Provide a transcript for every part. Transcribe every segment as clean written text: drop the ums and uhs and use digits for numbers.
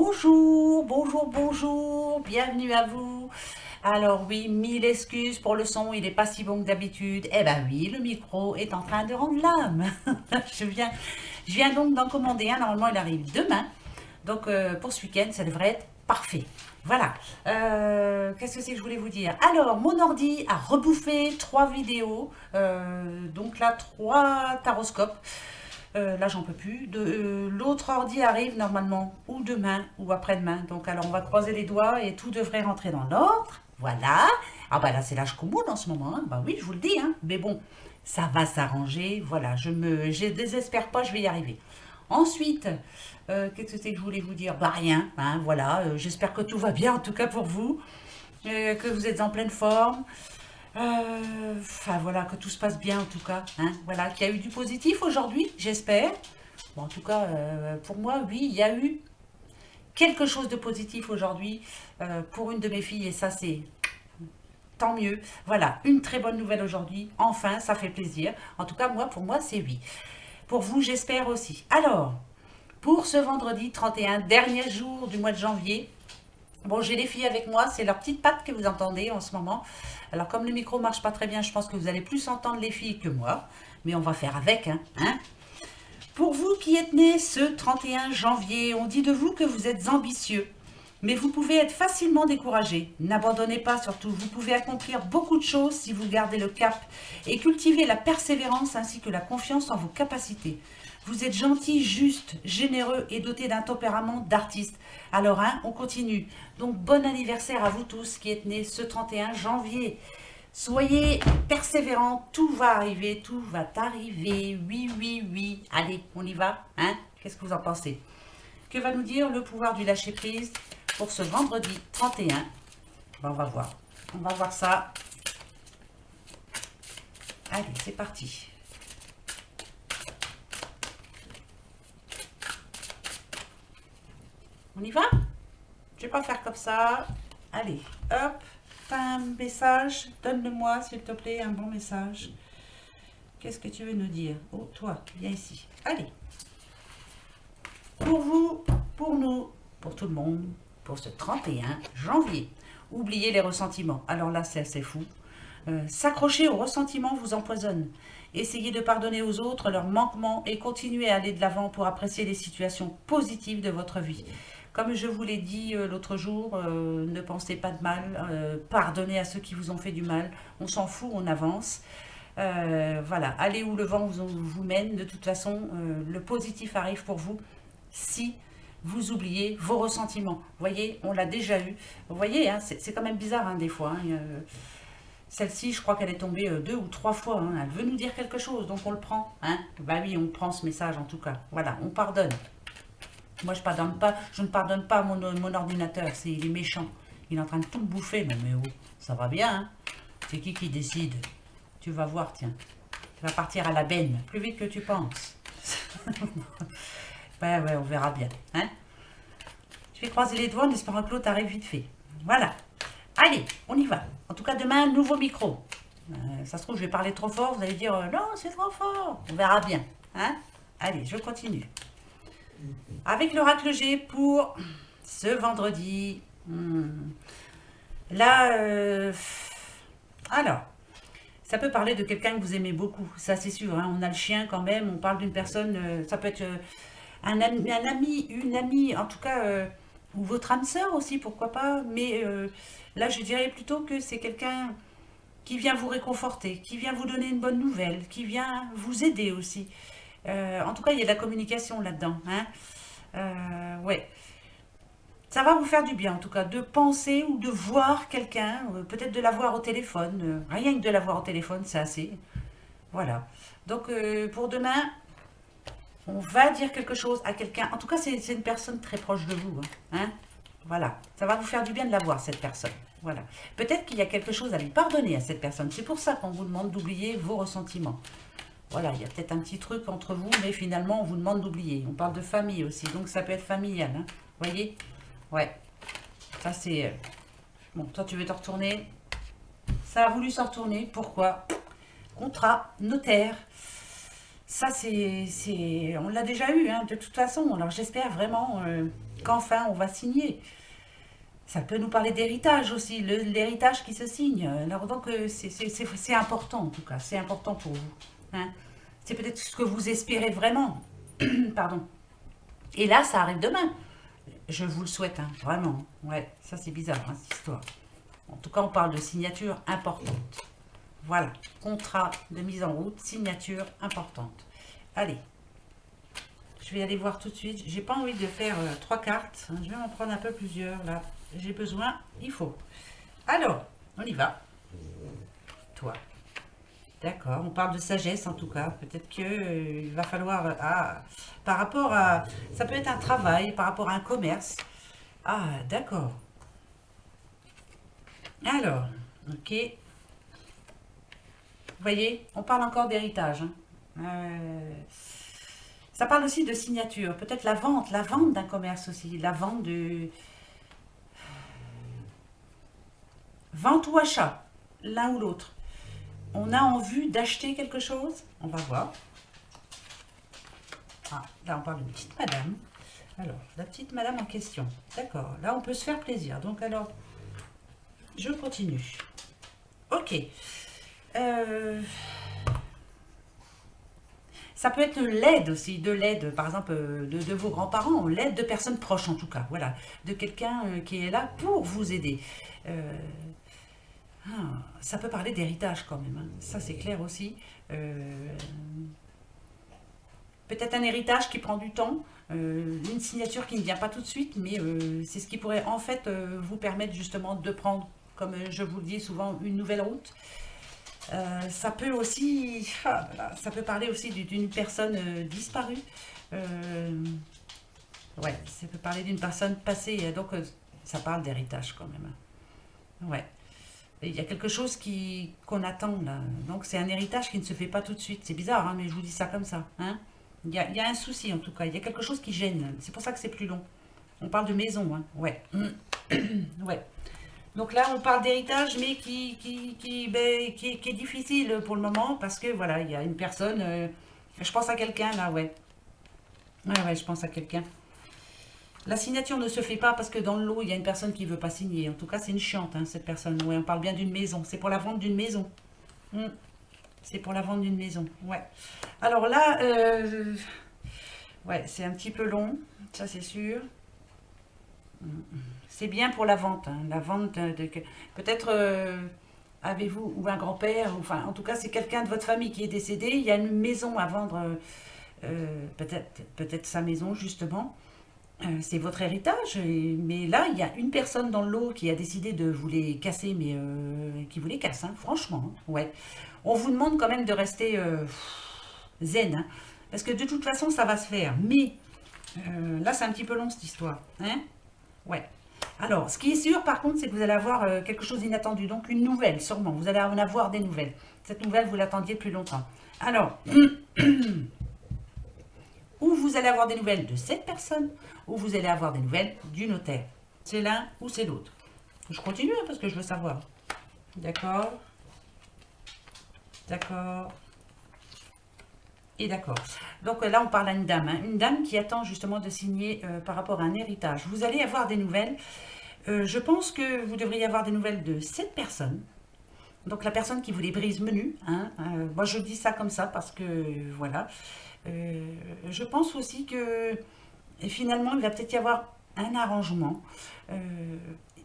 Bonjour, bonjour, bonjour, bienvenue à vous. Alors oui, mille excuses pour le son, il n'est pas si bon que d'habitude. Eh ben oui, le micro est en train de rendre l'âme. Je viens donc d'en commander un, normalement il arrive demain. Donc pour ce week-end, ça devrait être parfait. Voilà. Qu'est-ce que c'est que je voulais vous dire? Alors, mon ordi a rebouffé 3 vidéos. Donc là, 3 taroscopes. Là, j'en peux plus. L'autre ordi arrive normalement ou demain ou après-demain. Donc, alors, on va croiser les doigts et tout devrait rentrer dans l'ordre. Voilà. Ah bah là, c'est l'âge commode en ce moment, hein. Bah oui, je vous le dis, hein. Mais bon, ça va s'arranger. Voilà, je désespère pas, je vais y arriver. Ensuite, qu'est-ce que c'est que je voulais vous dire? Bah rien, hein, voilà. J'espère que tout va bien, en tout cas pour vous, que vous êtes en pleine forme. Enfin voilà, que tout se passe bien en tout cas, hein. Voilà, qu'il y a eu du positif aujourd'hui, j'espère. Bon, en tout cas, pour moi, oui, il y a eu quelque chose de positif aujourd'hui pour une de mes filles et ça, c'est tant mieux. Voilà, une très bonne nouvelle aujourd'hui. Enfin, ça fait plaisir. En tout cas, moi, pour moi, c'est oui. Pour vous, j'espère aussi. Alors, pour ce vendredi 31, dernier jour du mois de janvier, bon, j'ai les filles avec moi, c'est leurs petites pattes que vous entendez en ce moment. Alors, comme le micro marche pas très bien, je pense que vous allez plus entendre les filles que moi. Mais on va faire avec, hein. Pour vous qui êtes nés ce 31 janvier, on dit de vous que vous êtes ambitieux. Mais vous pouvez être facilement découragé. N'abandonnez pas surtout. Vous pouvez accomplir beaucoup de choses si vous gardez le cap et cultivez la persévérance ainsi que la confiance en vos capacités. Vous êtes gentil, juste, généreux et doté d'un tempérament d'artiste. Alors, hein, on continue. Donc, bon anniversaire à vous tous qui êtes nés ce 31 janvier. Soyez persévérants, tout va arriver, tout va arriver. Oui, oui, oui. Allez, on y va, hein? Qu'est-ce que vous en pensez? Que va nous dire le pouvoir du lâcher-prise pour ce vendredi 31? Ben, on va voir. On va voir ça. Allez, c'est parti. On y va? Je vais pas faire comme ça. Allez, hop. T'as un message? Donne-le-moi, s'il te plaît, un bon message. Qu'est-ce que tu veux nous dire? Oh, toi, viens ici. Allez. Pour vous, pour nous, pour tout le monde, pour ce 31 janvier. Oubliez les ressentiments. Alors là, c'est assez fou. S'accrocher aux ressentiments vous empoisonne. Essayez de pardonner aux autres leurs manquements et continuez à aller de l'avant pour apprécier les situations positives de votre vie. Comme je vous l'ai dit l'autre jour, ne pensez pas de mal, pardonnez à ceux qui vous ont fait du mal. On s'en fout, on avance. Voilà, allez où le vent vous mène. De toute façon, le positif arrive pour vous si vous oubliez vos ressentiments. Vous voyez, on l'a déjà eu. Vous voyez, hein, c'est quand même bizarre, hein, des fois, hein. Celle-ci, je crois qu'elle est tombée 2 ou 3 fois, hein. Elle veut nous dire quelque chose, donc on le prend, hein. Bah oui, on prend ce message en tout cas. Voilà, on pardonne. Moi, je ne pardonne pas mon ordinateur. Il est méchant. Il est en train de tout me bouffer. Non mais oh, ça va bien, hein. C'est qui décide? Tu vas voir, tiens. Tu vas partir à la benne, plus vite que tu penses. Ouais, on verra bien, hein. Je vais croiser les doigts en espérant que l'autre arrive vite fait. Voilà. Allez, on y va. En tout cas, demain, nouveau micro. Ça se trouve, je vais parler trop fort. Vous allez dire, non, c'est trop fort. On verra bien, hein. Allez, je continue. Avec l'oracle G pour ce vendredi. Là, alors, ça peut parler de quelqu'un que vous aimez beaucoup, ça c'est sûr, hein. On a le chien quand même, on parle d'une personne, ça peut être un ami, une amie, en tout cas, ou votre âme sœur aussi, pourquoi pas. Mais là, je dirais plutôt que c'est quelqu'un qui vient vous réconforter, qui vient vous donner une bonne nouvelle, qui vient vous aider aussi. En tout cas, il y a de la communication là-dedans, hein. Ouais. Ça va vous faire du bien, en tout cas, de penser ou de voir quelqu'un, peut-être de l'avoir au téléphone. Rien que de l'avoir au téléphone, c'est assez. Voilà. Donc, pour demain, on va dire quelque chose à quelqu'un. En tout cas, c'est une personne très proche de vous, hein. Voilà. Ça va vous faire du bien de la voir, cette personne. Voilà. Peut-être qu'il y a quelque chose à lui pardonner à cette personne. C'est pour ça qu'on vous demande d'oublier vos ressentiments. Voilà, il y a peut-être un petit truc entre vous, mais finalement, on vous demande d'oublier. On parle de famille aussi, donc ça peut être familial, hein. Vous voyez? Ouais. Ça, c'est... Bon, toi, tu veux te retourner. Ça a voulu se retourner. Pourquoi? Contrat, notaire. Ça, on l'a déjà eu, hein, de toute façon. Alors, j'espère vraiment qu'enfin on va signer. Ça peut nous parler d'héritage aussi, l'héritage qui se signe. Alors donc c'est important en tout cas, c'est important pour vous. Hein. C'est peut-être ce que vous espérez vraiment. Pardon. Et là, ça arrive demain. Je vous le souhaite, hein, vraiment. Ouais, ça c'est bizarre, hein, cette histoire. En tout cas, on parle de signature importante. Voilà, contrat de mise en route, signature importante. Allez, je vais aller voir tout de suite. J'ai pas envie de faire 3 cartes. Je vais en prendre un peu plusieurs là. J'ai besoin, il faut. Alors, on y va. Toi. D'accord, on parle de sagesse en tout cas. Peut-être que il va falloir... par rapport à... Ça peut être un travail, par rapport à un commerce. Ah, d'accord. Alors, ok. Vous voyez, on parle encore d'héritage. Hein. Ça parle aussi de signature. Peut-être la vente d'un commerce aussi. La vente de... Vente ou achat, l'un ou l'autre. On a en vue d'acheter quelque chose. On va voir. Ah, là, on parle d'une petite madame. Alors, la petite madame en question. D'accord, là, on peut se faire plaisir. Donc, alors, je continue. Ok. Ça peut être l'aide aussi, de l'aide, par exemple, de vos grands-parents, l'aide de personnes proches en tout cas, voilà. De quelqu'un qui est là pour vous aider. Ça peut parler d'héritage quand même, hein. Ça c'est clair aussi. Peut-être un héritage qui prend du temps, une signature qui ne vient pas tout de suite, mais c'est ce qui pourrait en fait vous permettre justement de prendre, comme je vous le dis souvent, une nouvelle route. Ça peut aussi, ça peut parler aussi d'une personne disparue. Ouais, ça peut parler d'une personne passée, donc ça parle d'héritage quand même. Ouais. Et il y a quelque chose qu'on attend là. Donc c'est un héritage qui ne se fait pas tout de suite. C'est bizarre, hein, mais je vous dis ça comme ça. Hein. Il y a un souci en tout cas. Il y a quelque chose qui gêne. C'est pour ça que c'est plus long. On parle de maison. Hein. Ouais. Ouais. Donc là, on parle d'héritage, mais qui est difficile pour le moment parce que voilà, il y a une personne. Je pense à quelqu'un là, ouais. Ouais, je pense à quelqu'un. La signature ne se fait pas parce que dans le lot, il y a une personne qui ne veut pas signer. En tout cas, c'est une chiante, hein, cette personne. Ouais, on parle bien d'une maison. C'est pour la vente d'une maison. C'est pour la vente d'une maison. Ouais. Alors là, ouais, c'est un petit peu long. Ça, c'est sûr. C'est bien pour la vente. Hein, la vente de... Peut-être avez-vous ou un grand-père, enfin, en tout cas, c'est quelqu'un de votre famille qui est décédé. Il y a une maison à vendre, peut-être sa maison, justement. C'est votre héritage, mais là, il y a une personne dans le lot qui a décidé de vous les casser, mais qui vous les casse, hein, franchement. Hein, ouais. On vous demande quand même de rester zen, hein, parce que de toute façon, ça va se faire. Mais là, c'est un petit peu long, cette histoire. Hein. Ouais. Alors, ce qui est sûr, par contre, c'est que vous allez avoir quelque chose d'inattendu, donc une nouvelle, sûrement. Vous allez en avoir des nouvelles. Cette nouvelle, vous l'attendiez depuis longtemps. Alors... ou vous allez avoir des nouvelles de cette personne, ou vous allez avoir des nouvelles du notaire. C'est l'un ou c'est l'autre. Je continue hein, parce que je veux savoir. D'accord. D'accord. Et d'accord. Donc là, on parle à une dame. Hein, une dame qui attend justement de signer par rapport à un héritage. Vous allez avoir des nouvelles. Je pense que vous devriez avoir des nouvelles de cette personne. Donc la personne qui vous les brise menu. Hein, moi, je dis ça comme ça parce que, voilà. Je pense aussi que finalement, il va peut-être y avoir un arrangement.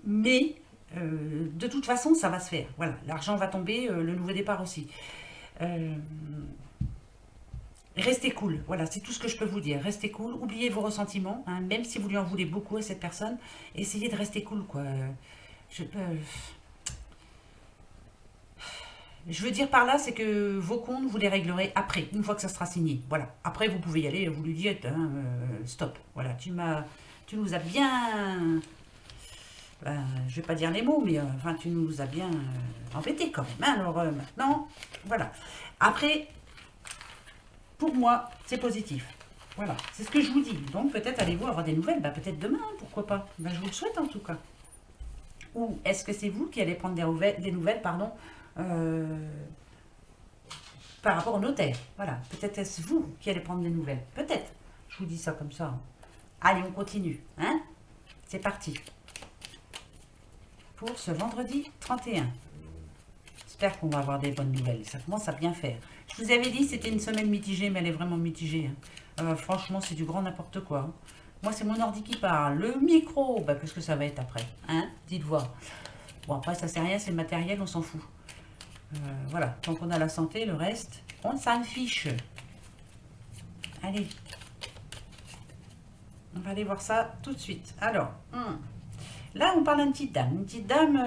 Mais de toute façon, ça va se faire. Voilà, l'argent va tomber, le nouveau départ aussi. Restez cool, voilà, c'est tout ce que je peux vous dire. Restez cool, oubliez vos ressentiments, hein, même si vous lui en voulez beaucoup à cette personne, essayez de rester cool, quoi. Je veux dire par là, c'est que vos comptes, vous les réglerez après, une fois que ça sera signé. Voilà. Après, vous pouvez y aller, vous lui dites, hein, stop. Voilà, tu nous as bien... je vais pas dire les mots, mais enfin, tu nous as bien embêtés quand même. Hein, alors maintenant, voilà. Après, pour moi, c'est positif. Voilà, c'est ce que je vous dis. Donc peut-être allez-vous avoir des nouvelles, peut-être demain, pourquoi pas. Je vous le souhaite en tout cas. Ou est-ce que c'est vous qui allez prendre des nouvelles, pardon, par rapport au notaire. Voilà, peut-être est-ce vous qui allez prendre des nouvelles. Peut-être. Je vous dis ça comme ça. Allez, on continue. Hein. C'est parti. Pour ce vendredi 31. J'espère qu'on va avoir des bonnes nouvelles. Ça commence à bien faire. Je vous avais dit c'était une semaine mitigée, mais elle est vraiment mitigée. Franchement, c'est du grand n'importe quoi. Moi, c'est mon ordi qui parle. Le micro, bah, qu'est-ce que ça va être après, hein? Dites voir. Bon, après, ça sert à rien, c'est le matériel, on s'en fout. Voilà, tant qu'on a la santé, le reste, on s'en fiche. Allez. On va aller voir ça tout de suite. Alors, là, on parle d'une petite dame. Une petite dame,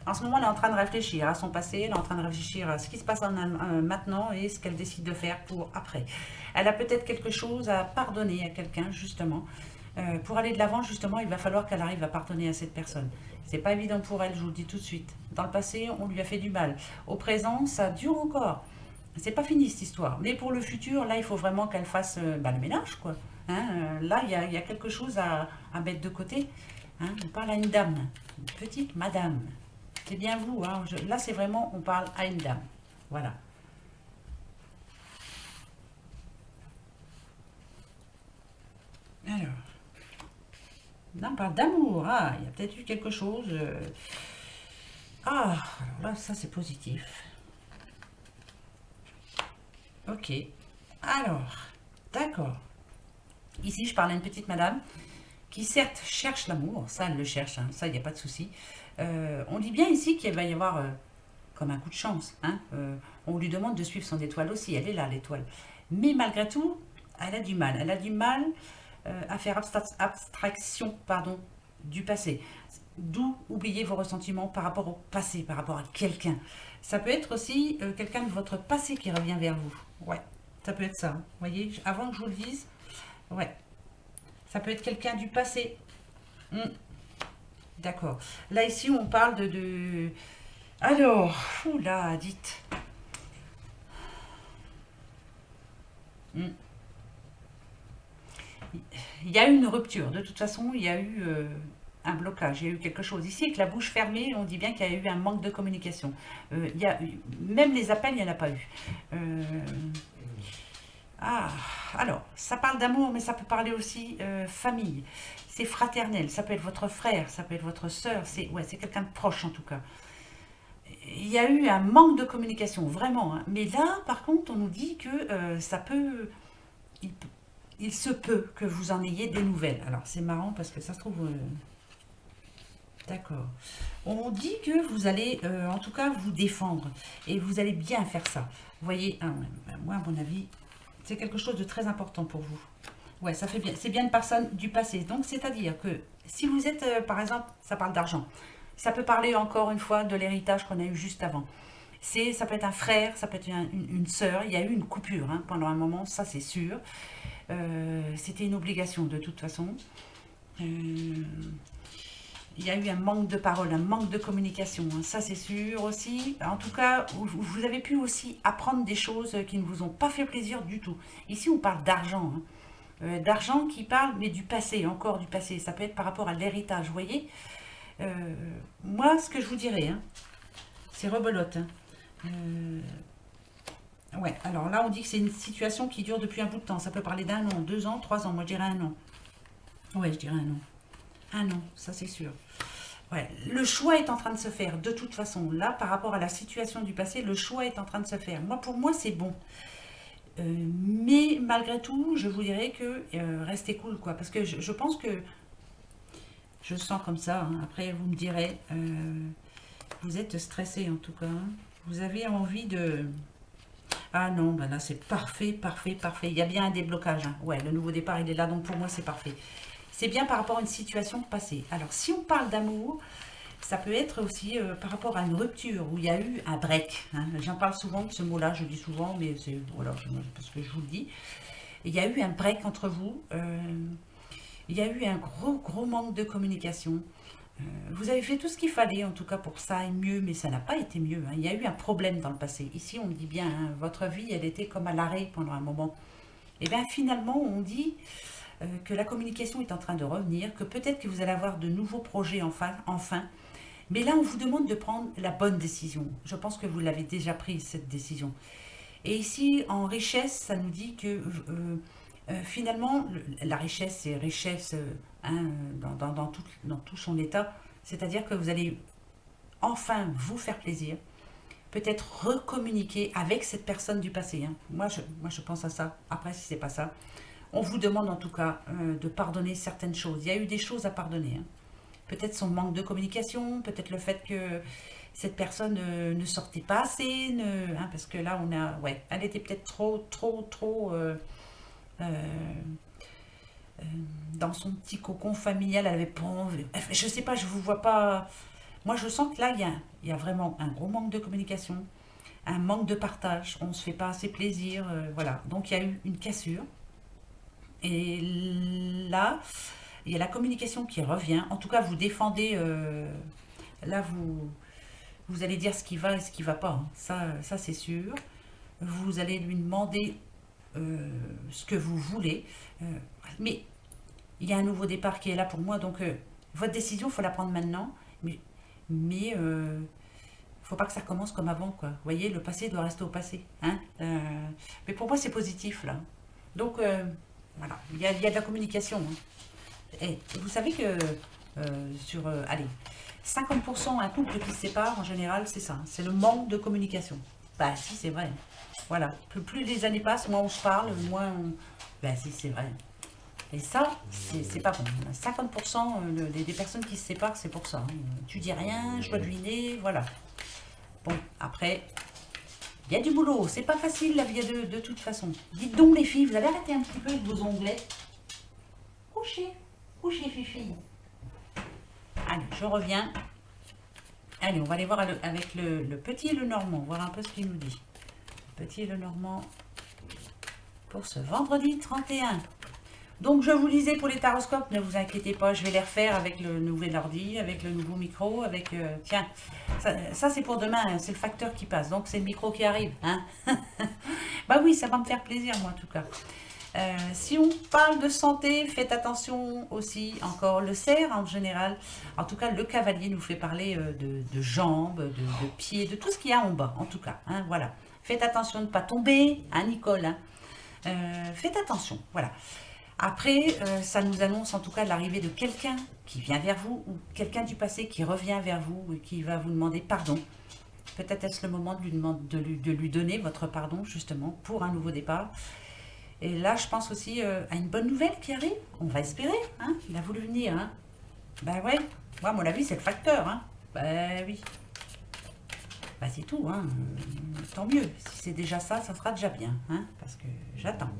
en ce moment, elle est en train de réfléchir à son passé, elle est en train de réfléchir à ce qui se passe maintenant et ce qu'elle décide de faire pour après. Elle a peut-être quelque chose à pardonner à quelqu'un, justement. Pour aller de l'avant, justement, il va falloir qu'elle arrive à pardonner à cette personne. C'est pas évident pour elle, je vous le dis tout de suite. Dans le passé, on lui a fait du mal. Au présent, ça dure encore. C'est pas fini cette histoire. Mais pour le futur, là, il faut vraiment qu'elle fasse le ménage, quoi. Hein, là, il y a quelque chose à mettre de côté. Hein, on parle à une dame, une petite madame. C'est bien vous. Hein, là, c'est vraiment, on parle à une dame. Voilà. Alors, là, on parle d'amour. Ah, il y a peut-être eu quelque chose. Ah, alors là, ça, c'est positif. Ok. Alors, d'accord. Ici, je parle à une petite madame qui certes cherche l'amour, ça elle le cherche, hein, ça il n'y a pas de souci. On dit bien ici qu'il va y avoir comme un coup de chance. Hein, on lui demande de suivre son étoile aussi, elle est là l'étoile. Mais malgré tout, elle a du mal à faire abstraction pardon, du passé. D'où oublier vos ressentiments par rapport au passé, par rapport à quelqu'un. Ça peut être aussi quelqu'un de votre passé qui revient vers vous. Ouais, ça peut être ça. Vous voyez, avant que je vous le dise, ouais. Ça peut être quelqu'un du passé. D'accord. Là, ici, on parle Alors, oula, dites. Hmm. Il y a eu une rupture. De toute façon, il y a eu un blocage. Il y a eu quelque chose. Ici, avec la bouche fermée, on dit bien qu'il y a eu un manque de communication. Même les appels, il n'y en a pas eu. Alors, ça parle d'amour, mais ça peut parler aussi famille. C'est fraternel, ça peut être votre frère, ça peut être votre soeur, c'est quelqu'un de proche en tout cas. Il y a eu un manque de communication, vraiment. Hein. Mais là, par contre, on nous dit que il, il se peut que vous en ayez des nouvelles. Alors, c'est marrant parce que ça se trouve... D'accord. On dit que vous allez, en tout cas, vous défendre. Et vous allez bien faire ça. Vous voyez, moi, à mon avis, c'est quelque chose de très important pour vous. Ouais, ça fait bien. C'est bien une personne du passé. Donc, c'est-à-dire que si vous êtes, par exemple, ça parle d'argent. Ça peut parler encore une fois de l'héritage qu'on a eu juste avant. Ça peut être un frère, ça peut être une sœur. Il y a eu une coupure hein, pendant un moment, ça c'est sûr. C'était une obligation de toute façon. Il y a eu un manque de parole, un manque de communication, hein, ça c'est sûr aussi. En tout cas, vous avez pu aussi apprendre des choses qui ne vous ont pas fait plaisir du tout. Ici, on parle d'argent. Hein. D'argent qui parle, mais du passé, encore du passé. Ça peut être par rapport à l'héritage, vous voyez. Moi, ce que je vous dirais, hein, c'est rebelote. Hein. Ouais, alors là, on dit que c'est une situation qui dure depuis un bout de temps. Ça peut parler d'un an, 2 ans, 3 ans. Moi, je dirais un an. Ouais, je dirais un an. Un an, ça c'est sûr. Ouais, le choix est en train de se faire, de toute façon. Là, par rapport à la situation du passé, le choix est en train de se faire. Moi, pour moi, c'est bon. Mais malgré tout, je vous dirais que restez cool, quoi. Parce que je pense que je sens comme ça. Hein. Après, vous me direz, vous êtes stressé en tout cas. Hein. Vous avez envie de... Ah non, ben là c'est parfait, parfait, parfait. Il y a bien un déblocage. Hein. Ouais, le nouveau départ, il est là, donc pour moi c'est parfait. C'est bien par rapport à une situation passée. Alors, si on parle d'amour, ça peut être aussi par rapport à une rupture où il y a eu un break. Hein. J'en parle souvent de ce mot-là, je dis souvent, mais c'est voilà, parce que je vous le dis. Il y a eu un break entre vous. Il y a eu un gros, gros manque de communication. Vous avez fait tout ce qu'il fallait, en tout cas pour ça, et mieux, mais ça n'a pas été mieux. Hein. Il y a eu un problème dans le passé. Ici, on dit bien, hein, votre vie, elle était comme à l'arrêt pendant un moment. Et bien, finalement, on dit que la communication est en train de revenir, que peut-être que vous allez avoir de nouveaux projets enfin. Mais là, on vous demande de prendre la bonne décision. Je pense que vous l'avez déjà prise, cette décision. Et ici, en richesse, ça nous dit que finalement, la richesse, c'est richesse hein, dans tout son état. C'est-à-dire que vous allez enfin vous faire plaisir, peut-être recommuniquer avec cette personne du passé. Hein. Moi, je pense à ça. Après, si c'est pas ça, on vous demande en tout cas de pardonner certaines choses. Il y a eu des choses à pardonner. Hein. Peut-être son manque de communication, peut-être le fait que cette personne ne sortait pas assez, hein, parce que là, ouais, elle était peut-être trop euh, euh, dans son petit cocon familial. Elle avait pas envie. Je sais pas, je vous vois pas. Moi, je sens que là, il y a vraiment un gros manque de communication, un manque de partage. On ne se fait pas assez plaisir, voilà. Donc, il y a eu une cassure. Et là, il y a la communication qui revient. En tout cas, vous défendez. Là, vous allez dire ce qui va et ce qui ne va pas. Hein. Ça c'est sûr. Vous allez lui demander ce que vous voulez. Euh, mais il y a un nouveau départ qui est là pour moi. Donc, votre décision, il faut la prendre maintenant. Mais faut pas que ça recommence comme avant, quoi. Vous voyez, le passé doit rester au passé. Hein. Mais pour moi, c'est positif, là. Donc, voilà, il y a de la communication. Hein. Et vous savez que allez, 50% un couple qui se sépare, en général, c'est ça. C'est le manque de communication. Bah si, c'est vrai. Voilà. Plus les années passent, moins on se parle, moins on... Bah si, c'est vrai. Et ça, c'est pas bon. 50% des personnes qui se séparent, c'est pour ça. Hein. Tu dis rien, je dois deviner, voilà. Bon, après, il y a du boulot. C'est pas facile la vie de toute façon. Dites donc les filles, vous allez arrêter un petit peu avec vos onglets. Couchez, couchez Fifi. Allez, je reviens. Allez, on va aller voir avec le petit et le normand, voir un peu ce qu'il nous dit. Le petit et le normand pour ce vendredi 31. Donc, je vous disais pour les taroscopes, ne vous inquiétez pas, je vais les refaire avec le nouvel ordi, avec le nouveau micro, avec... tiens, ça c'est pour demain, hein, c'est le facteur qui passe, donc c'est le micro qui arrive. Hein. Bah oui, ça va me faire plaisir, moi, en tout cas. Si on parle de santé, faites attention aussi, encore le cerf en général. En tout cas, le cavalier nous fait parler de jambes, de pieds, de tout ce qu'il y a en bas, en tout cas. Hein, voilà. Faites attention de ne pas tomber, hein, Nicole. Hein. Faites attention, voilà. Après, ça nous annonce en tout cas l'arrivée de quelqu'un qui vient vers vous ou quelqu'un du passé qui revient vers vous et qui va vous demander pardon. Peut-être est-ce le moment de lui donner votre pardon justement pour un nouveau départ. Et là, je pense aussi à une bonne nouvelle qui arrive. On va espérer. Hein. Il a voulu venir. Hein. Ben ouais. Moi, à mon avis, c'est le facteur. Hein. Ben oui. Ben c'est tout. Hein. Tant mieux. Si c'est déjà ça, ça sera déjà bien. Hein. Parce que j'attends.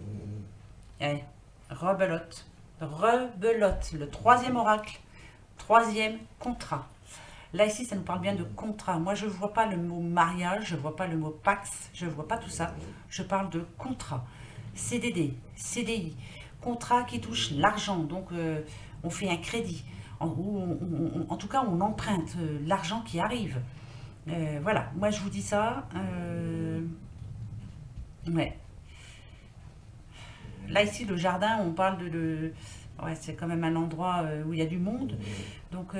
Allez. Rebelote. Rebelote. Le troisième oracle. Troisième contrat. Là, ici, ça nous parle bien de contrat. Moi, je ne vois pas le mot mariage. Je ne vois pas le mot pax. Je ne vois pas tout ça. Je parle de contrat. CDD, CDI, contrat qui touche l'argent, donc on fait un crédit, en tout cas on emprunte l'argent qui arrive. Voilà, moi je vous dis ça. Ouais. Là ici le jardin, on parle ouais, c'est quand même un endroit où il y a du monde, donc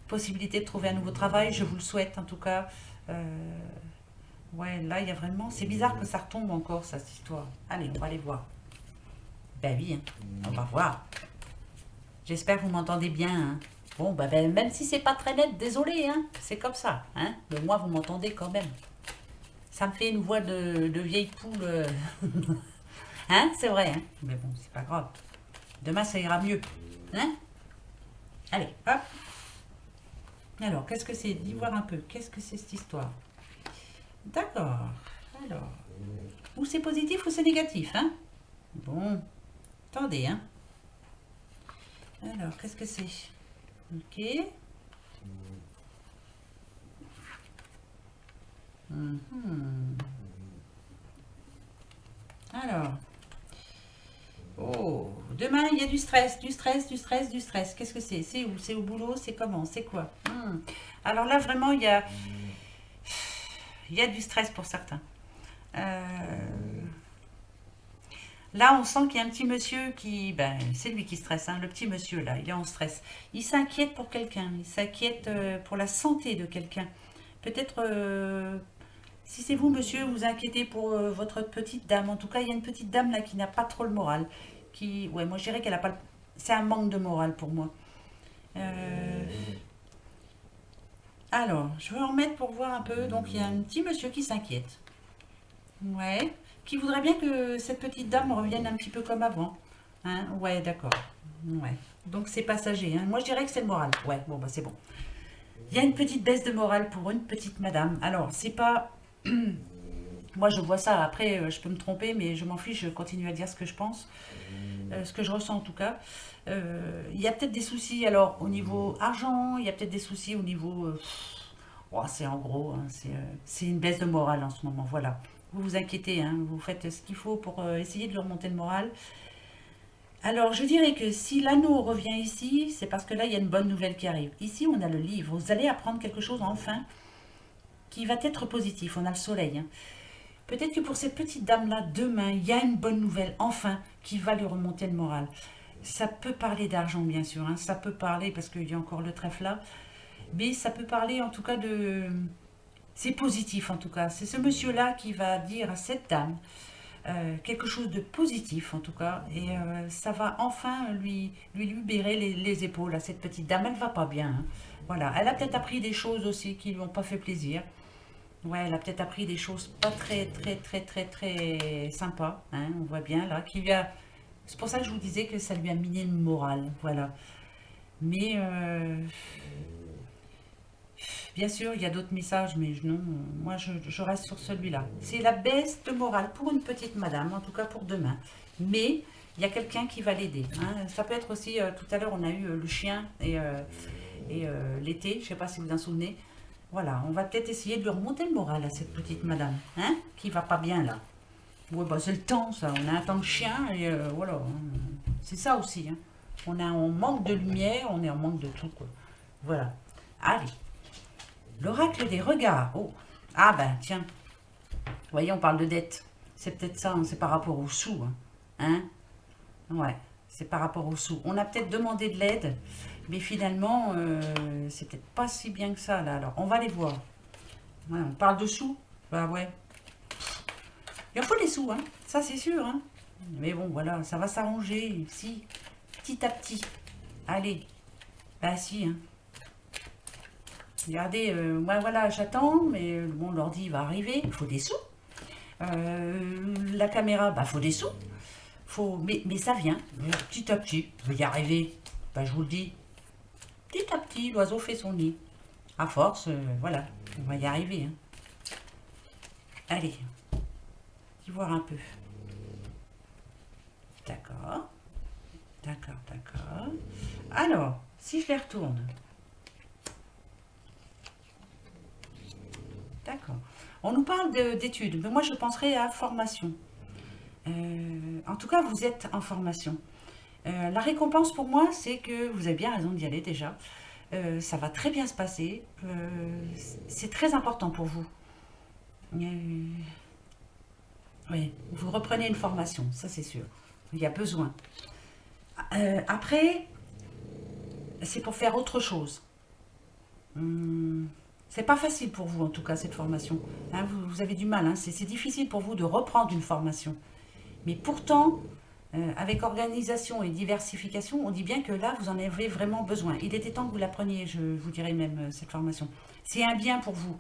possibilité de trouver un nouveau travail, je vous le souhaite en tout cas. Ouais, là, il y a vraiment... C'est bizarre que ça retombe encore, ça, cette histoire. Allez, on va aller voir. Ben oui, hein. On va voir. J'espère que vous m'entendez bien. Hein. Bon, ben, même si c'est pas très net, désolé, hein. C'est comme ça. Hein. Mais moi, vous m'entendez quand même. Ça me fait une voix de vieille poule. Hein, c'est vrai. Hein. Mais bon, c'est pas grave. Demain, ça ira mieux. Hein. Allez, hop. Alors, qu'est-ce que c'est? Dis voir un peu. Qu'est-ce que c'est cette histoire? D'accord. Alors, ou c'est positif ou c'est négatif, hein? Bon, attendez, hein? Alors, qu'est-ce que c'est? Ok. Alors, oh, demain il y a du stress, du stress, du stress, du stress. Qu'est-ce que c'est? C'est où? C'est au boulot? C'est comment? C'est quoi? Alors là, vraiment, il y a du stress pour certains. Là, on sent qu'il y a un petit monsieur qui... Ben, c'est lui qui stresse, hein, le petit monsieur, là, il est en stress. Il s'inquiète pour quelqu'un, il s'inquiète pour la santé de quelqu'un. Peut-être Si c'est vous, monsieur, vous inquiétez pour votre petite dame. En tout cas, il y a une petite dame là qui n'a pas trop le moral. Qui, ouais, moi je dirais qu'elle a pas le... C'est un manque de morale pour moi. Euh, Alors, je vais en remettre pour voir un peu. Donc, il y a un petit monsieur qui s'inquiète. Ouais. Qui voudrait bien que cette petite dame revienne un petit peu comme avant. Hein? Ouais, d'accord. Ouais. Donc, c'est passager. Hein. Moi, je dirais que c'est le moral. Ouais, bon, bah, c'est bon. Il y a une petite baisse de morale pour une petite madame. Alors, c'est pas... Moi, je vois ça. Après, je peux me tromper, mais je m'en fiche. Je continue à dire ce que je pense. Ce que je ressens, en tout cas. Il y a peut-être des soucis, alors, au niveau argent. Il y a peut-être des soucis au niveau... oh, c'est en gros, hein, c'est une baisse de morale en ce moment. Voilà. Vous vous inquiétez, hein, vous faites ce qu'il faut pour essayer de lui remonter le moral. Alors, je dirais que si l'anneau revient ici, c'est parce que là, il y a une bonne nouvelle qui arrive. Ici, on a le livre. Vous allez apprendre quelque chose enfin qui va être positif. On a le soleil. Hein. Peut-être que pour cette petite dame-là, demain, il y a une bonne nouvelle, enfin, qui va lui remonter le moral. Ça peut parler d'argent, bien sûr. Hein. Ça peut parler, parce qu'il y a encore le trèfle là. Mais ça peut parler, en tout cas, de... C'est positif, en tout cas. C'est ce monsieur-là qui va dire à cette dame quelque chose de positif, en tout cas. Et ça va enfin lui libérer les épaules à cette petite dame. Elle va pas bien. Hein. Voilà. Elle a peut-être appris des choses aussi qui lui ont pas fait plaisir. Ouais, elle a peut-être appris des choses pas très sympas, hein, on voit bien là, qui lui a... C'est pour ça que je vous disais que ça lui a miné le moral, voilà. Mais, bien sûr, il y a d'autres messages, mais non, moi je reste sur celui-là. C'est la baisse de morale pour une petite madame, en tout cas pour demain. Mais, il y a quelqu'un qui va l'aider. Hein. Ça peut être aussi, tout à l'heure on a eu le chien et l'été, je ne sais pas si vous vous en souvenez. Voilà, on va peut-être essayer de lui remonter le moral à cette petite madame, hein, qui va pas bien là. Ouais, bah c'est le temps ça, on a un temps de chien et voilà, hein. C'est ça aussi, hein. On manque de lumière, on est en manque de tout, quoi. Voilà. Allez, l'oracle des regards. Oh, ah ben tiens, vous voyez, on parle de dette. C'est peut-être ça, hein, c'est par rapport aux sous, hein. Hein. Ouais, c'est par rapport aux sous. On a peut-être demandé de l'aide, mais finalement, c'est peut-être pas si bien que ça, là. Alors, on va les voir. Ouais, on parle de sous. Bah ouais. Il en faut des sous, hein. Ça, c'est sûr, hein. Mais bon, voilà, ça va s'arranger. Si, petit à petit. Allez. Bah si, hein. Regardez, moi, voilà, j'attends, mais bon, l'ordi va arriver. Il faut des sous. La caméra, bah, faut des sous. Mais ça vient, petit à petit. Je vais y arriver. Bah, je vous le dis. Petit à petit, l'oiseau fait son nid. À force, voilà, on va y arriver. Hein. Allez, y voir un peu. D'accord, d'accord. Alors, si je les retourne. D'accord. On nous parle d'études, mais moi je penserais à formation. En tout cas, vous êtes en formation. La récompense pour moi, c'est que vous avez bien raison d'y aller déjà. Ça va très bien se passer. C'est très important pour vous. Euh, oui, vous reprenez une formation, ça c'est sûr. Il y a besoin. Après, c'est pour faire autre chose. Hum, c'est pas facile pour vous en tout cas cette formation. Hein, vous avez du mal, hein, c'est difficile pour vous de reprendre une formation. Mais pourtant, avec organisation et diversification, on dit bien que là, vous en avez vraiment besoin. Il était temps que vous la preniez, je vous dirais même, cette formation. C'est un bien pour vous.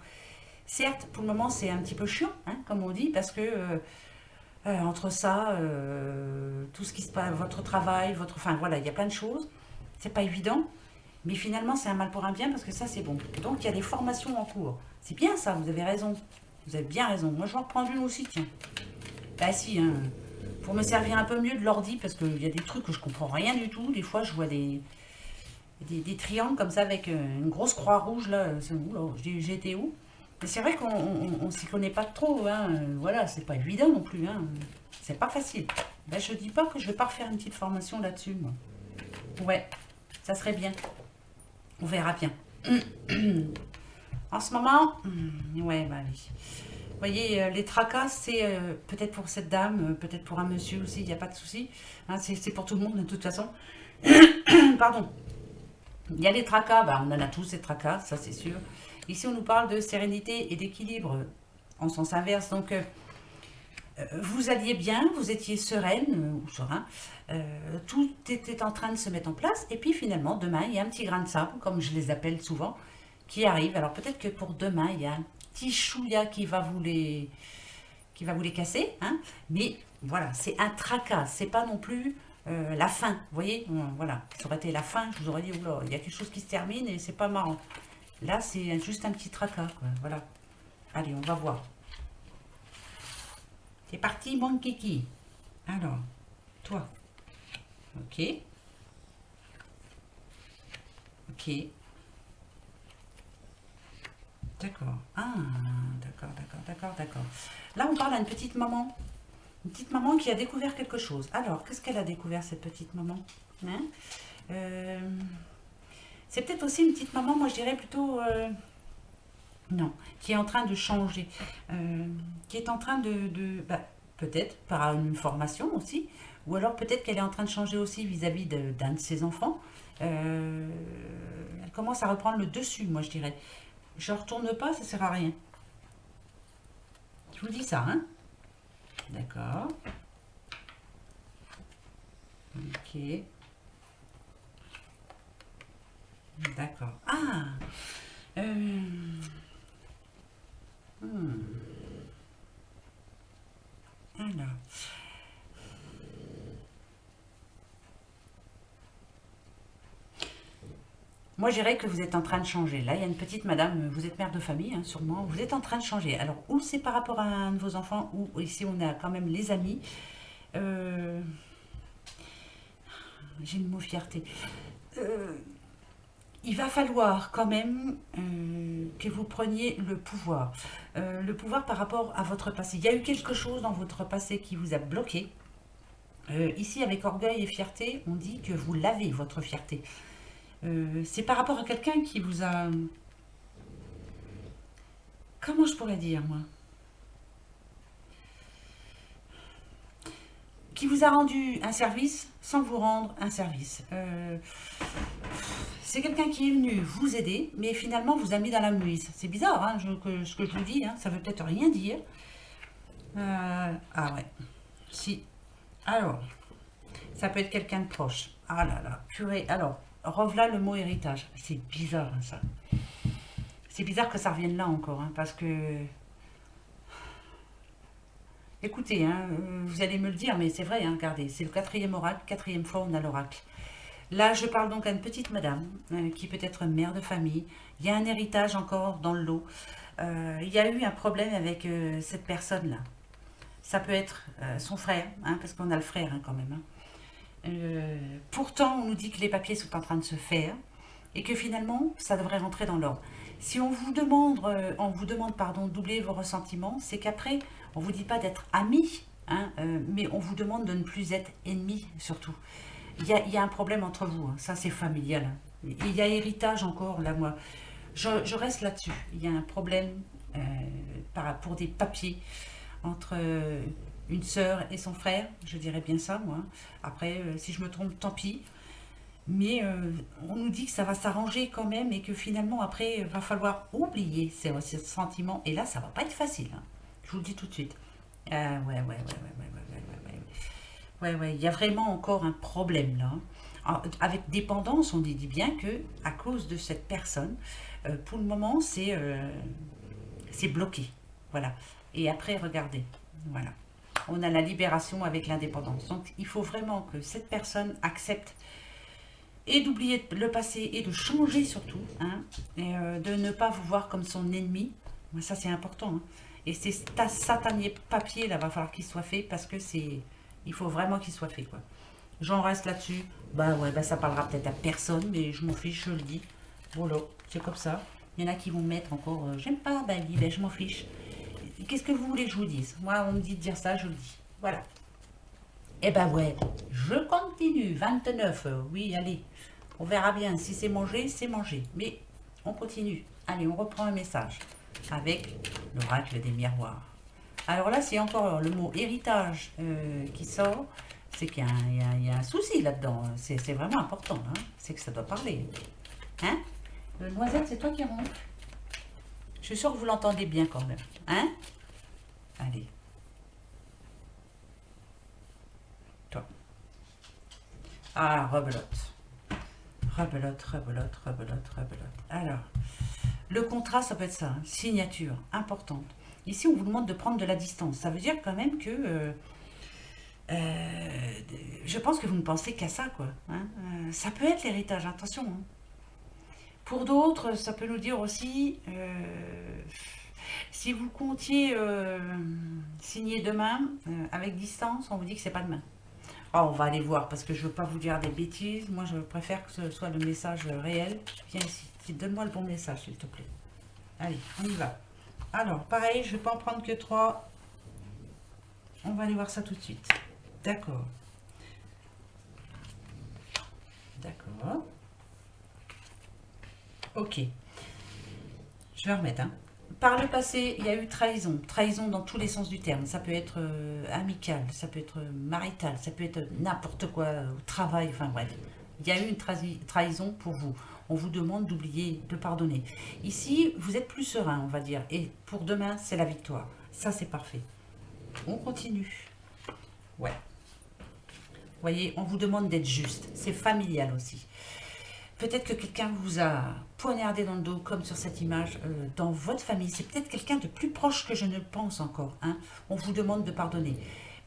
Certes, pour le moment, c'est un petit peu chiant, hein, comme on dit, parce que entre ça, tout ce qui se passe, votre travail, votre... Enfin, voilà, il y a plein de choses. C'est pas évident, mais finalement, c'est un mal pour un bien, parce que ça, c'est bon. Donc, il y a des formations en cours. C'est bien ça, vous avez raison. Vous avez bien raison. Moi, je vais en prendre une aussi, tiens. Bah si, hein, pour me servir un peu mieux de l'ordi, parce qu'il y a des trucs que je comprends rien du tout. Des fois, je vois des triangles comme ça avec une grosse croix rouge, là. Oula, j'ai été où? Mais c'est vrai qu'on s'y connaît pas trop, hein. Voilà, c'est pas évident non plus, hein. C'est pas facile. Ben, je dis pas que je vais pas refaire une petite formation là-dessus, moi. Ouais, ça serait bien. On verra bien. En ce moment, ouais, bah oui. Vous voyez, les tracas, c'est peut-être pour cette dame, peut-être pour un monsieur aussi, il n'y a pas de souci. Hein, c'est pour tout le monde de toute façon. Pardon. Il y a les tracas, bah, on en a tous ces tracas, ça c'est sûr. Ici, on nous parle de sérénité et d'équilibre en sens inverse. Donc, vous alliez bien, vous étiez sereine ou serein, tout était en train de se mettre en place. Et puis finalement, demain, il y a un petit grain de sable, comme je les appelle souvent, qui arrive. Alors peut-être que pour demain, il y a un petit chouïa qui va vous les casser, hein. Mais voilà, c'est un tracas, c'est pas non plus la fin. Vous voyez, voilà, ça aurait été la fin, je vous aurais dit, oula, il y a quelque chose qui se termine et c'est pas marrant. Là, c'est juste un petit tracas, quoi. Voilà. Allez, on va voir. C'est parti, mon kiki. Alors, toi. Ok. Ok. D'accord. Ah, d'accord. Là, on parle à une petite maman. Une petite maman qui a découvert quelque chose. Alors, qu'est-ce qu'elle a découvert, cette petite maman? Hein. Euh, c'est peut-être aussi une petite maman, moi je dirais plutôt... non, qui est en train de changer. Qui est en train bah, peut-être par une formation aussi, ou alors peut-être qu'elle est en train de changer aussi vis-à-vis d'un de ses enfants. Elle commence à reprendre le dessus, moi je dirais. Je retourne pas, ça sert à rien. Je vous dis ça, hein. D'accord. Ok. D'accord. Ah. euh, hmm, Alors. Moi, je dirais que vous êtes en train de changer. Là, il y a une petite madame, vous êtes mère de famille, hein, sûrement. Vous êtes en train de changer. Alors, ou c'est par rapport à un de vos enfants, ou ici, on a quand même les amis. Euh, j'ai le mot fierté. Euh, il va falloir quand même que vous preniez le pouvoir. Le pouvoir par rapport à votre passé. Il y a eu quelque chose dans votre passé qui vous a bloqué. Ici, avec orgueil et fierté, on dit que vous l'avez, votre fierté. C'est par rapport à quelqu'un qui vous a... Comment je pourrais dire, moi? Qui vous a rendu un service sans vous rendre un service. C'est quelqu'un qui est venu vous aider, mais finalement vous a mis dans la mouise. C'est bizarre, hein, ce que je vous dis, hein, ça veut peut-être rien dire. Ah ouais, si. Alors, ça peut être quelqu'un de proche. Ah là là, purée. Alors, revoilà le mot héritage. C'est bizarre, hein, ça. C'est bizarre que ça revienne là encore, hein, parce que... Écoutez, hein, vous allez me le dire, mais c'est vrai, hein, regardez, c'est le quatrième oracle, quatrième fois on a l'oracle. Là, je parle donc à une petite madame qui peut être mère de famille. Il y a un héritage encore dans le lot. Il y a eu un problème avec cette personne-là. Ça peut être son frère, hein, parce qu'on a le frère hein, quand même. Hein. Pourtant, on nous dit que les papiers sont en train de se faire et que finalement, ça devrait rentrer dans l'ordre. Si on vous demande pardon, d'oublier vos ressentiments, c'est qu'après, on ne vous dit pas d'être amis, hein, mais on vous demande de ne plus être ennemis surtout. Il y a un problème entre vous, hein, ça c'est familial. Hein. Il y a héritage encore, là moi, je reste là-dessus. Il y a un problème pour des papiers entre une sœur et son frère, je dirais bien ça moi. Après, si je me trompe, tant pis. Mais on nous dit que ça va s'arranger quand même et que finalement après il va falloir oublier ces sentiments et là ça va pas être facile, hein. Je vous le dis tout de suite. Ouais, il y a vraiment encore un problème là, hein. Avec dépendance, on dit bien que à cause de cette personne, pour le moment c'est bloqué. Voilà. Et après regardez, voilà. On a la libération avec l'indépendance. Donc il faut vraiment que cette personne accepte et d'oublier le passé et de changer surtout, hein, et de ne pas vous voir comme son ennemi. Ça c'est important, hein. Et ces satanés papiers là, va falloir qu'ils soient faits parce que il faut vraiment qu'ils soient faits quoi. J'en reste là-dessus. Bah ouais, bah ça parlera peut-être à personne, mais je m'en fiche, je le dis. Voilà, c'est comme ça. Il y en a qui vont mettre encore, j'aime pas, bah oui, ben je m'en fiche. Qu'est-ce que vous voulez que je vous dise? Moi, on me dit de dire ça, je le dis. Voilà. Eh ben ouais, je continue. 29, oui, allez. On verra bien. Si c'est mangé, c'est mangé. Mais on continue. Allez, on reprend un message avec l'oracle des miroirs. Alors là, c'est encore le mot héritage qui sort. C'est qu'il y a un souci là-dedans. C'est vraiment important. Hein. C'est que ça doit parler. Hein? Noisette, c'est toi qui ronfle. Je suis sûre que vous l'entendez bien quand même. Hein? Allez. Toi. Ah, rebelote. Rebelote, rebelote, rebelote, rebelote. Alors, le contrat, ça peut être ça. Signature, importante. Ici, on vous demande de prendre de la distance. Ça veut dire quand même que... je pense que vous ne pensez qu'à ça, quoi. Hein. Ça peut être l'héritage, attention. Hein. Pour d'autres, ça peut nous dire aussi, si vous comptiez signer demain, avec distance, on vous dit que c'est pas demain. Oh, on va aller voir, parce que je veux pas vous dire des bêtises. Moi, je préfère que ce soit le message réel. Viens ici, donne-moi le bon message, s'il te plaît. Allez, on y va. Alors, pareil, je vais pas en prendre que 3. On va aller voir ça tout de suite. D'accord. D'accord. Ok. Je vais remettre. Hein. Par le passé, il y a eu trahison. Trahison dans tous les sens du terme. Ça peut être amical, ça peut être marital, ça peut être n'importe quoi, au travail, enfin bref. Il y a eu une trahison pour vous. On vous demande d'oublier, de pardonner. Ici, vous êtes plus serein, on va dire. Et pour demain, c'est la victoire. Ça, c'est parfait. On continue. Ouais. Vous voyez, on vous demande d'être juste. C'est familial aussi. Peut-être que quelqu'un vous a poignardé dans le dos, comme sur cette image, dans votre famille. C'est peut-être quelqu'un de plus proche que je ne le pense encore. Hein. On vous demande de pardonner.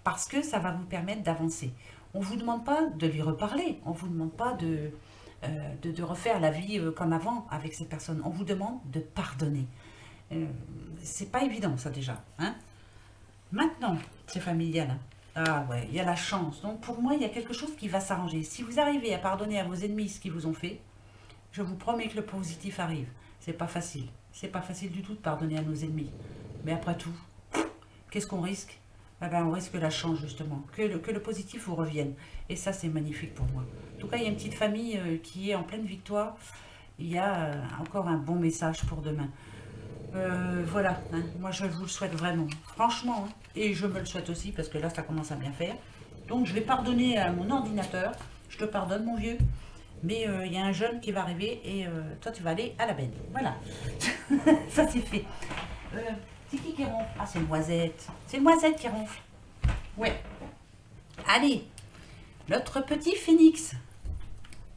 Parce que ça va vous permettre d'avancer. On ne vous demande pas de lui reparler. On ne vous demande pas de refaire la vie comme avant avec cette personne. On vous demande de pardonner. C'est pas évident, ça, déjà. Hein. Maintenant, c'est familial. Hein. Ah ouais, il y a la chance. Donc pour moi, il y a quelque chose qui va s'arranger. Si vous arrivez à pardonner à vos ennemis ce qu'ils vous ont fait, je vous promets que le positif arrive. C'est pas facile. C'est pas facile du tout de pardonner à nos ennemis. Mais après tout, qu'est-ce qu'on risque? Eh ben, on risque la chance, justement. Que le positif vous revienne. Et ça, c'est magnifique pour moi. En tout cas, il y a une petite famille qui est en pleine victoire. Il y a encore un bon message pour demain. Voilà, hein. Moi je vous le souhaite vraiment, franchement, hein. Et je me le souhaite aussi parce que là ça commence à bien faire. Donc je vais pardonner à mon ordinateur, je te pardonne mon vieux, mais il y a un jeune qui va arriver et toi tu vas aller à la benne. Voilà, ça c'est fait. Euh, c'est qui ronfle? Ah c'est Noisette, c'est Noisette qui ronfle. Ouais, allez, notre petit phénix,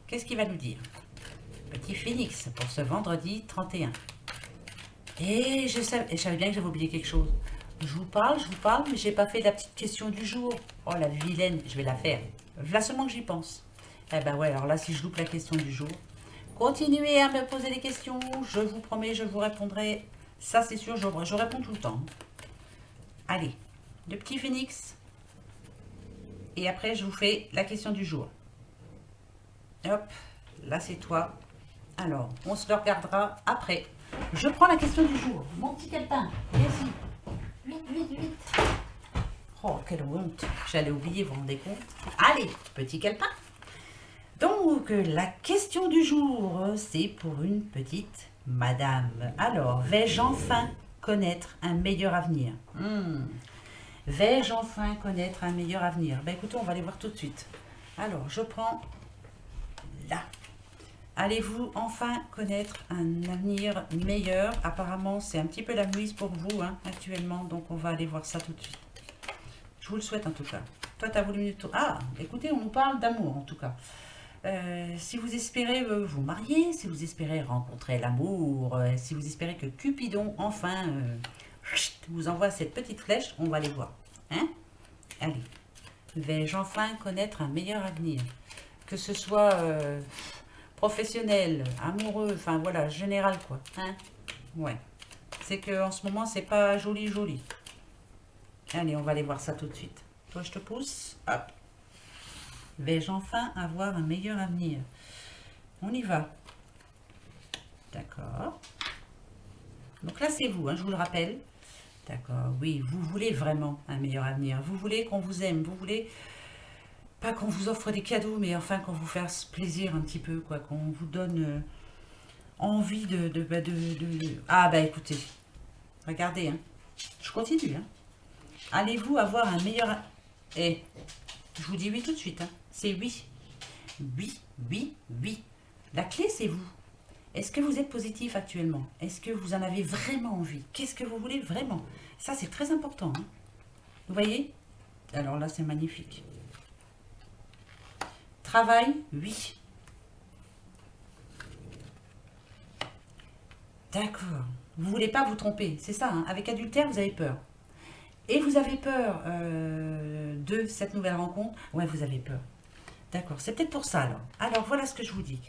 qu'est-ce qu'il va nous dire? Petit phénix pour ce vendredi 31. Et je savais bien que j'avais oublié quelque chose. Je vous parle, mais j'ai pas fait la petite question du jour. Oh la vilaine, je vais la faire. Là seulement que j'y pense. Eh ben ouais, alors là si je loupe la question du jour, continuez à me poser des questions. Je vous promets, je vous répondrai. Ça c'est sûr, je réponds tout le temps. Allez, le petit phénix. Et après je vous fais la question du jour. Hop, là c'est toi. Alors, on se le regardera après. Je prends la question du jour. Mon petit calepin, viens ici. Vite, vite, vite. Oh, quelle honte. J'allais oublier, vous vous rendez compte? Allez, petit calepin. Donc, la question du jour, c'est pour une petite madame. Alors, vais-je enfin connaître un meilleur avenir? Vais-je enfin connaître un meilleur avenir? Ben écoutez, on va aller voir tout de suite. Alors, je prends là. Allez-vous enfin connaître un avenir meilleur? Apparemment, c'est un petit peu la mouise pour vous hein, actuellement, donc on va aller voir ça tout de suite. Je vous le souhaite en tout cas. Toi, tu as voulu... Ah, écoutez, on nous parle d'amour en tout cas. Si vous espérez vous marier, si vous espérez rencontrer l'amour, si vous espérez que Cupidon enfin vous envoie cette petite flèche, on va aller voir. Hein? Allez. Vais-je enfin connaître un meilleur avenir? Que ce soit... professionnel, amoureux, enfin voilà, général quoi. Hein? Ouais. C'est que en ce moment, c'est pas joli, joli. Allez, on va aller voir ça tout de suite. Toi, je te pousse. Hop. Vais-je enfin avoir un meilleur avenir? On y va. D'accord. Donc là, c'est vous, hein, je vous le rappelle. D'accord, oui, vous voulez vraiment un meilleur avenir. Vous voulez qu'on vous aime, vous voulez... Pas qu'on vous offre des cadeaux, mais enfin qu'on vous fasse plaisir un petit peu, quoi, qu'on vous donne envie Ah bah écoutez, regardez, hein, je continue. Hein. Allez-vous avoir un meilleur... Eh, je vous dis oui tout de suite, hein. C'est oui. Oui, oui, oui. La clé, c'est vous. Est-ce que vous êtes positif actuellement? Est-ce que vous en avez vraiment envie? Qu'est-ce que vous voulez vraiment? Ça, c'est très important, hein. Vous voyez? Alors là, c'est magnifique. Travail, oui. D'accord. Vous voulez pas vous tromper, c'est ça, hein. Avec adultère, vous avez peur. Et vous avez peur de cette nouvelle rencontre? Ouais, vous avez peur. D'accord, c'est peut-être pour ça alors. Alors voilà ce que je vous dis.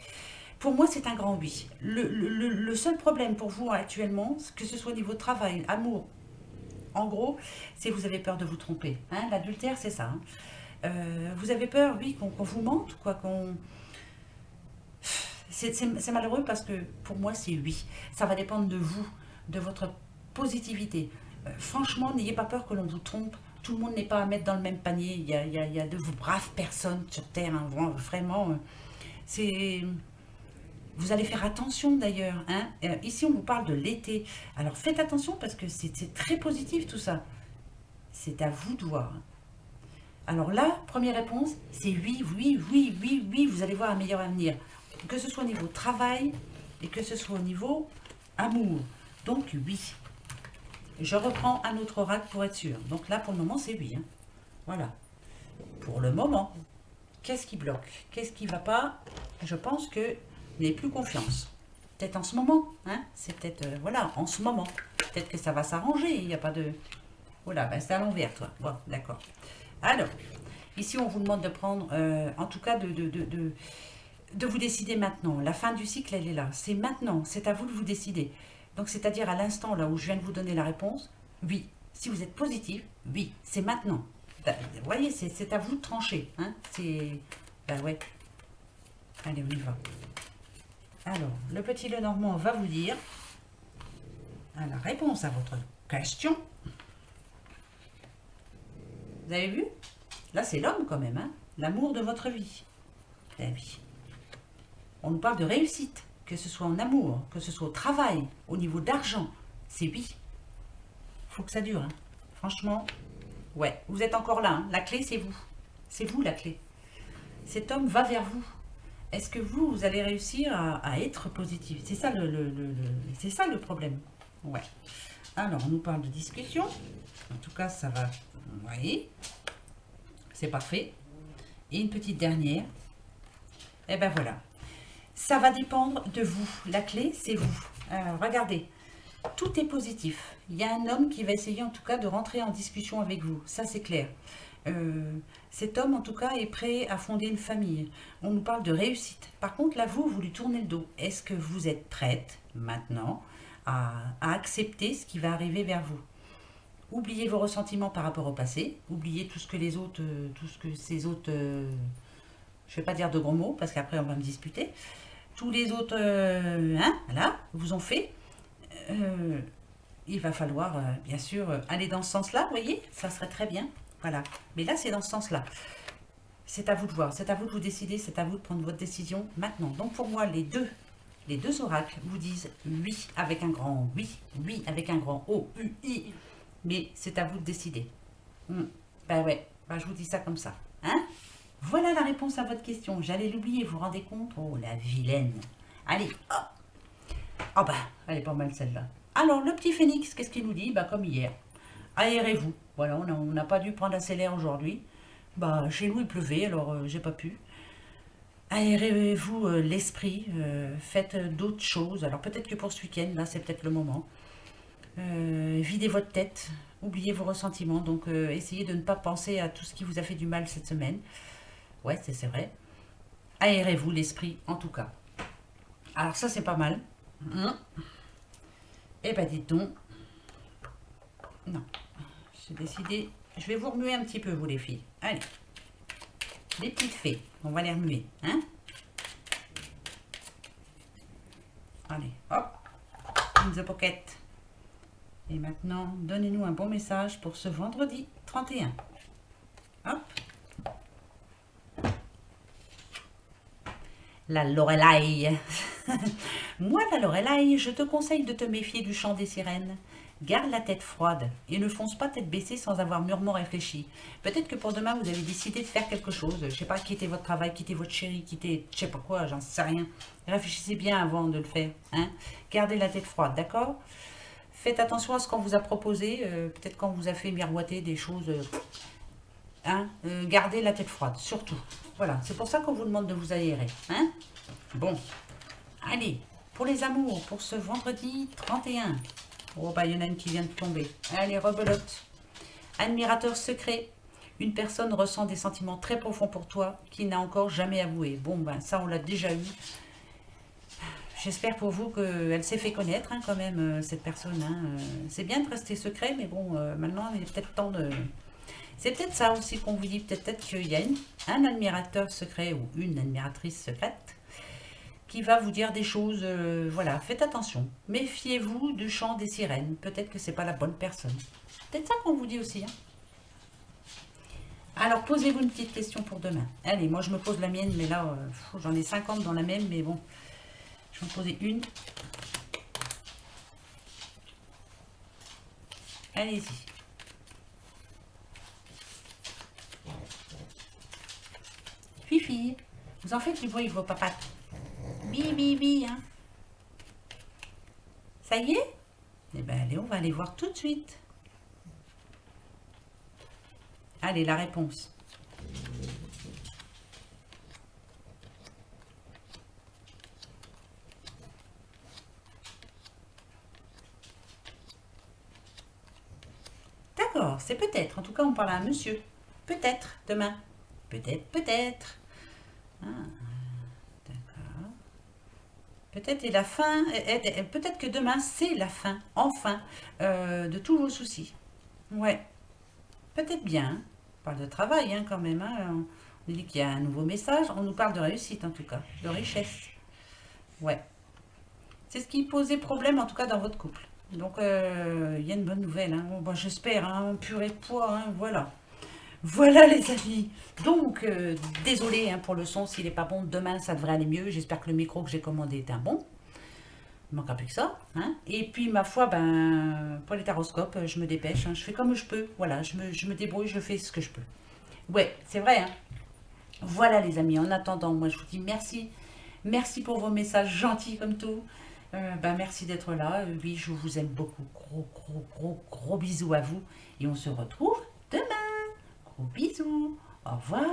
Pour moi, c'est un grand oui. Le seul problème pour vous actuellement, que ce soit au niveau travail, amour, en gros, c'est que vous avez peur de vous tromper, hein. L'adultère, c'est ça, hein. Vous avez peur, oui, qu'on vous mente, quoi, qu'on... C'est malheureux parce que pour moi, c'est oui. Ça va dépendre de vous, de votre positivité. Franchement, n'ayez pas peur que l'on vous trompe. Tout le monde n'est pas à mettre dans le même panier. Il y a de vous braves personnes sur Terre, hein, vraiment. C'est... Vous allez faire attention d'ailleurs, hein. Ici, on vous parle de l'été. Alors faites attention parce que c'est très positif tout ça. C'est à vous de voir. Alors là, première réponse, c'est oui, oui, oui, oui, oui, vous allez voir un meilleur avenir. Que ce soit au niveau travail et que ce soit au niveau amour. Donc oui. Je reprends un autre oracle pour être sûr. Donc là, pour le moment, c'est oui, hein. Voilà. Pour le moment. Qu'est-ce qui bloque? Qu'est-ce qui ne va pas? Je pense que vous n'avez plus confiance. Peut-être en ce moment, hein. C'est peut-être, voilà, en ce moment. Peut-être que ça va s'arranger. Il n'y a pas de... Voilà, ben c'est à l'envers, toi. Bon, d'accord. Alors, ici, on vous demande de prendre, en tout cas, de vous décider maintenant. La fin du cycle, elle est là. C'est maintenant. C'est à vous de vous décider. Donc, c'est-à-dire à l'instant là où je viens de vous donner la réponse, oui. Si vous êtes positif, oui. C'est maintenant. Vous voyez, c'est à vous de trancher, hein. C'est... Ben ouais. Allez, on y va. Alors, le petit Lenormand va vous dire la réponse à votre question. Vous avez vu? Là, c'est l'homme quand même, hein. L'amour de votre vie. La vie. On nous parle de réussite, que ce soit en amour, que ce soit au travail, au niveau d'argent. C'est oui. Faut que ça dure, hein. Franchement, ouais. Vous êtes encore là, hein. La clé, c'est vous. C'est vous, la clé. Cet homme va vers vous. Est-ce que vous allez réussir à être positif? C'est ça c'est ça le problème. Ouais. Alors, on nous parle de discussion. En tout cas, ça va... Vous voyez, c'est parfait. Et une petite dernière. Et ben voilà. Ça va dépendre de vous. La clé, c'est vous. Alors, regardez. Tout est positif. Il y a un homme qui va essayer en tout cas de rentrer en discussion avec vous. Ça, c'est clair. Cet homme, en tout cas, est prêt à fonder une famille. On nous parle de réussite. Par contre, là, vous lui tournez le dos. Est-ce que vous êtes prête, maintenant, à accepter ce qui va arriver vers vous? Oubliez vos ressentiments par rapport au passé. Oubliez tout ce que les autres, tout ce que ces autres, je ne vais pas dire de gros mots parce qu'après on va me disputer. Tous les autres, hein, voilà, vous ont fait. Il va falloir, bien sûr, aller dans ce sens-là, vous voyez, ça serait très bien. Voilà. Mais là, c'est dans ce sens-là. C'est à vous de voir, c'est à vous de vous décider, c'est à vous de prendre votre décision maintenant. Donc pour moi, les deux oracles vous disent oui avec un grand oui, oui avec un grand O-U-I. Mais c'est à vous de décider. Ben ouais, ben je vous dis ça comme ça. Hein? Voilà la réponse à votre question. J'allais l'oublier, vous vous rendez compte? Oh, la vilaine. Allez, hop. Oh ben, elle est pas mal celle-là. Alors, le petit phénix, qu'est-ce qu'il nous dit? Bah, comme hier. Aérez-vous. Voilà, on n'a pas dû prendre assez l'air aujourd'hui. Bah, chez nous, il pleuvait, alors j'ai pas pu. Aérez-vous l'esprit. Faites d'autres choses. Alors, peut-être que pour ce week-end, là, c'est peut-être le moment. Videz votre tête, oubliez vos ressentiments, donc essayez de ne pas penser à tout ce qui vous a fait du mal cette semaine. Ouais, c'est vrai. Aérez-vous l'esprit, en tout cas. Alors ça, c'est pas mal. Eh ben, dites donc. Non, j'ai décidé... Je vais vous remuer un petit peu, vous les filles. Allez. Les petites fées, on va les remuer, hein. Allez, hop. In the pocket. Et maintenant, donnez-nous un bon message pour ce vendredi 31. Hop. La Lorelai. Moi, la Lorelai, je te conseille de te méfier du chant des sirènes. Garde la tête froide et ne fonce pas tête baissée sans avoir mûrement réfléchi. Peut-être que pour demain, vous avez décidé de faire quelque chose. Je sais pas, quitter votre travail, quitter votre chéri, quitter je sais pas quoi, j'en sais rien. Réfléchissez bien avant de le faire. Hein. Gardez la tête froide, d'accord? Faites attention à ce qu'on vous a proposé. Peut-être qu'on vous a fait miroiter des choses. Hein. Gardez la tête froide, surtout. Voilà, c'est pour ça qu'on vous demande de vous aérer. Hein. Bon, allez, pour les amours, pour ce vendredi 31. Oh, bah, il y en a une qui vient de tomber. Allez, rebelote. Admirateur secret. Une personne ressent des sentiments très profonds pour toi qu'il n'a encore jamais avoué. Bon, ben, ça, on l'a déjà eu. J'espère pour vous qu'elle s'est fait connaître, hein, quand même, cette personne. Hein. C'est bien de rester secret, mais bon, maintenant, il est peut-être temps de... C'est peut-être ça aussi qu'on vous dit. Peut-être qu'il y a un admirateur secret ou une admiratrice secrète qui va vous dire des choses, voilà, faites attention. Méfiez-vous du chant des sirènes. Peut-être que c'est pas la bonne personne. Peut-être ça qu'on vous dit aussi. Hein. Alors, posez-vous une petite question pour demain. Allez, moi je me pose la mienne, mais là, j'en ai 50 dans la même, mais bon, je vais en poser une. Allez-y. Fifi, vous en faites du bruit, vos papates. Bi, bi, bi, hein. Ça y est? Eh bien, allez, on va aller voir tout de suite. Allez, la réponse. D'accord, c'est peut-être. En tout cas, on parle à un monsieur. Peut-être, demain. Peut-être, peut-être. Ah, d'accord. Peut-être et la fin, peut-être que demain, c'est la fin, enfin, de tous vos soucis. Ouais, peut-être bien. Hein. On parle de travail, hein, quand même. Hein. On dit qu'il y a un nouveau message. On nous parle de réussite, en tout cas, de richesse. Ouais. C'est ce qui posait problème, en tout cas, dans votre couple. Donc, il y a une bonne nouvelle. Hein. Bon, bah, j'espère, hein, purée de poids, hein, voilà. Voilà les amis. Donc, désolé hein, pour le son, s'il n'est pas bon. Demain, ça devrait aller mieux. J'espère que le micro que j'ai commandé est un bon. Il manquera plus que ça. Hein. Et puis, ma foi, ben, pour les taroscopes, je me dépêche. Hein. Je fais comme je peux. Voilà, je me débrouille, je fais ce que je peux. Ouais, c'est vrai. Hein. Voilà les amis. En attendant, moi, je vous dis merci. Merci pour vos messages gentils comme tout. Ben, merci d'être là. Oui, je vous aime beaucoup. Gros, gros, gros, gros bisous à vous. Et on se retrouve demain. Gros bisous. Au revoir.